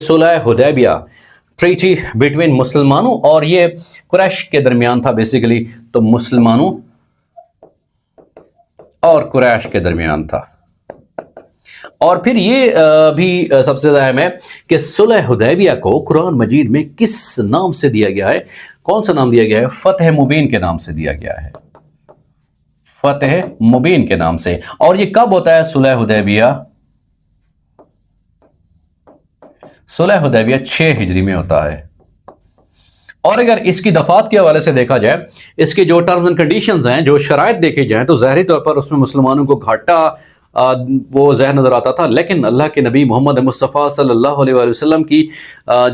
सुलह Hudaibiya treaty between मुसलमानों और ये कुरैश के दरमियान था बेसिकली। तो मुसलमानों और कुरैश के दरमियान था। और फिर ये भी सबसे ज़्यादा अहम है कि सुलह हुदैबिया को कुरान मजीद में किस नाम से दिया गया है, कौन सा नाम दिया गया है? फतह मुबीन के नाम से दिया गया है, फतह मुबीन के नाम से। और ये कब होता है सुलह हुदैबिया? सुलह हुदैबिया 6 हिजरी में होता है। और अगर इसकी दफात के हवाले से देखा जाए, इसके जो टर्म्स एंड कंडीशंस हैं, जो शराइत देखे जाएं, तो ज़ाहिरी तौर पर उसमें मुसलमानों को घाटा वो ज़ाहिर नज़र आता था। लेकिन अल्लाह के नबी मोहम्मद मुस्तफ़ा सल्लल्लाहु अलैहि वसल्लम की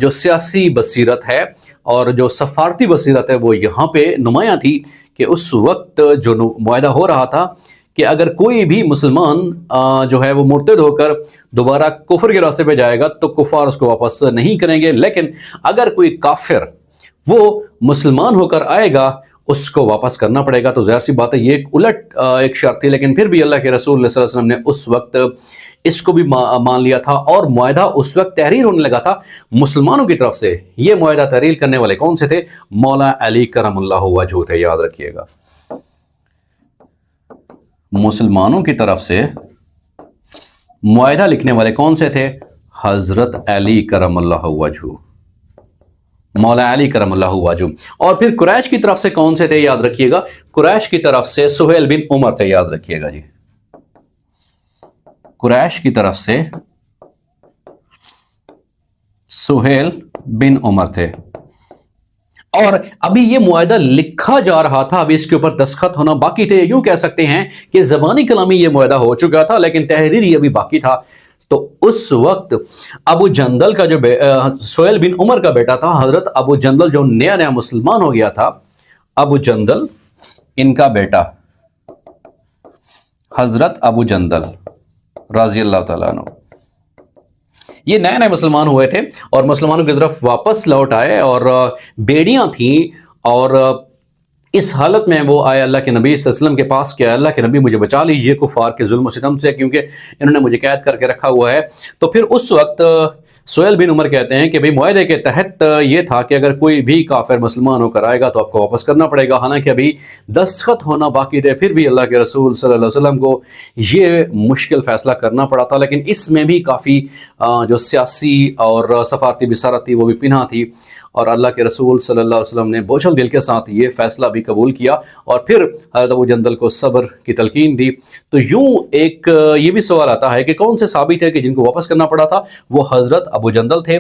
जो सियासी बसीरत है और जो सफारती बसीरत है वो यहाँ पे नुमायाँ थी कि उस वक्त जो मुआहदा हो रहा था कि अगर कोई भी मुसलमान जो है वो मुर्तद होकर दोबारा कुफर के रास्ते पे जाएगा तो कुफार उसको वापस नहीं करेंगे, लेकिन अगर कोई काफिर वो मुसलमान होकर आएगा उसको वापस करना पड़ेगा। तो ज़ाहिर सी बात है ये एक उलट एक शर्त थी, लेकिन फिर भी अल्लाह के रसूल सल्लल्लाहु अलैहि वसल्लम ने उस वक्त इसको भी मान लिया था। और मुआहदा उस वक्त तहरीर होने लगा था मुसलमानों की तरफ से। ये मुआहदा तहरीर करने वाले कौन से थे? मौला अली करमुल्लाहु वजहू थे, याद रखिएगा। मुसलमानों की तरफ से मुआहदा लिखने वाले कौन से थे? हजरत अली करमुल्लाहु वजहू, मौला अली करमुल्लाहु वजहू। और फिर कुरैश की तरफ से कौन से थे? याद रखिएगा, कुरैश की तरफ से सुहेल बिन उमर थे, याद रखिएगा जी। कुरैश की तरफ से सुहेल बिन उमर थे। और अभी ये मुआहदा लिखा जा रहा था, अभी इसके ऊपर दस्तखत होना बाकी थे। यूं कह सकते हैं कि ज़बानी कलामी ये मुआहदा हो चुका था, लेकिन तहरीरी अभी बाकी था। तो उस वक्त अबू जंदल का जो सुहेल बिन उमर का बेटा था, हजरत अबू जंदल जो नया नया मुसलमान हो गया था, अबू जंदल इनका बेटा हजरत अबू जंदल रज़ी अल्लाह तआला अन्हु, ये नए नए मुसलमान हुए थे और मुसलमानों की तरफ वापस लौट आए और बेड़ियां थी। और इस हालत में वो आए अल्लाह के नबी सल्लल्लाहु अलैहि वसल्लम के पास कि अल्लाह के नबी मुझे बचा लीजिए कुफार के जुल्म सितम से, क्योंकि इन्होंने मुझे कैद करके रखा हुआ है। तो फिर उस वक्त सुहेल बिन उमर कहते हैं कि भाई मुआहदे के तहत ये था कि अगर कोई भी काफिर मुसलमान होकर आएगा तो आपको वापस करना पड़ेगा। हालांकि अभी दस्तखत होना बाकी थे, फिर भी अल्लाह के रसूल सल्लल्लाहु अलैहि वसल्लम को ये मुश्किल फ़ैसला करना पड़ा था। लेकिन इसमें भी काफ़ी जो सियासी और सफारती बिसारत थी वो भी पिन्हा थी। और अल्लाह के रसूल सल्लल्लाहु अलैहि वसल्लम ने बोझल दिल के साथ ये फ़ैसला भी कबूल किया और फिर हज़रत अबू जंदल को सब्र की तलकीन दी। तो यूँ एक ये भी सवाल आता है कि कौन से साबित है कि जिनको वापस करना पड़ा था? वो हज़रत अबू जंदल थे।